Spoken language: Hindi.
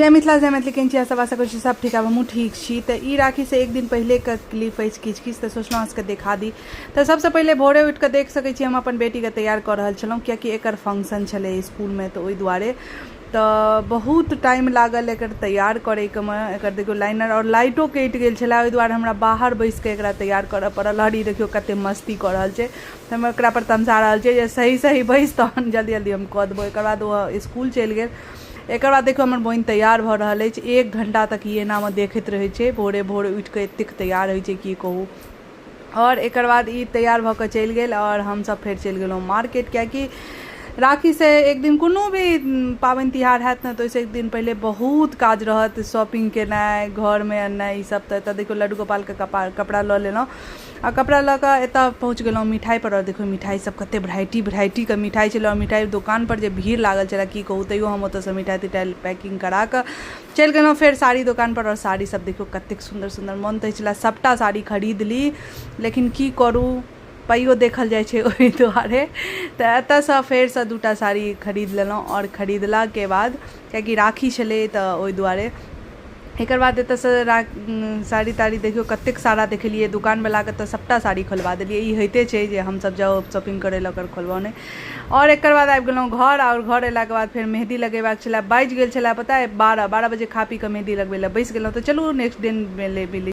जय मिथिला जय मैथिली केहन छी सब आशा करै छी सब ठीक आब हमहूँ ठीक छी। तो ई राखी से एक दिन पहले के क्लिप अछि किछ किछ तो सोचलहुँ अहाँके देखा दी। तो सबसे पहले भोरे उठि कऽ देख सकै छी हम अपन बेटीके तैयार कऽ रहल छलहुँ कियाकि एकर फंक्शन छलै स्कूलमे तो ओहि दुआरे तो बहुत टाइम लागल एकर तैयार करैके एकर देखियो लाइनर और लाइटो कटि गेल छलै ओहि दुआरे हमरा बाहर बैस कऽ एकरा तैयार करऽ पड़ल। हरी देखियो कते मस्ती कऽ रहल छै तो हम एकरा पर तमसा रहल छै जे सही सही बैस तहन जल्दी जल्दी हम कऽ देबौ। एकर बाद ओ स्कूल चलि गेल। एक बाद देखियो हमर बहिन तैयार भऽ रहल अछि 1 घंटा तक ई एनामे देखैत रहै छै भोरे भोरे उठि कऽ एतेक तैयार होइ छै की कहू। और एक बाद ई तैयार भऽ कऽ चलि गेल और हमसब फेर चलि गेलहुँ मार्केट कियाकि राखी से एक दिन कोनो भी पाबनि तिहार हैत ने तो ओहिसँ एक दिन पहले बहुत काज रहत शॉपिंग केनाइ घर में अननाइ ई सब। तो एतऽ देखियो लड्डू गोपालके कपड़ा लऽ लेलहुँ आ कपड़ा लऽ कऽ एतऽ पहुँच गेलहुँ मिठाई पर। और देखियो मिठाई सब कते वेराइटीके मिठाई छलै और मिठाई दोकान पर जे भीड़ लागल छलै की कहू। तैयो हम ओतऽसँ मिठाई तिठाई पैकिंग करा कऽ चलि गेलहुँ फेर साड़ी दोकान पर। और साड़ी सब देखियो कतेक सुन्दर सुन्दर मन तऽ छलै सबटा साड़ी खरीद ली लेकिन की करू पाइयो देखल जाइ छै ओहि दुआरे। तऽ एतऽसँ फेरसँ 2टा साड़ी खरीद लेलहुँ और खरीदलाके बाद कियाकि राखी छलै तऽ ओहि दुआरे एक बाद एतऽसँ साड़ी ताड़ी देखियो कतेक सारा देखलिए दुकानवलाके तऽ सबटा साड़ी खोलवा देलिए। ई होइते छै जे हमसब जाउ शॉपिंग करै लए ओकर खोलबाउने। और एक बाद आबि गेलहुँ घर और घर अयलाके बाद फेर मेहंदी लगेबाक छलै बाजि गेल छलै पता है 12 बजे खा पी कऽ मेहंदी लगबै लए बैसि गेलहुँ। तऽ चलू नेक्स्ट दिन मिली।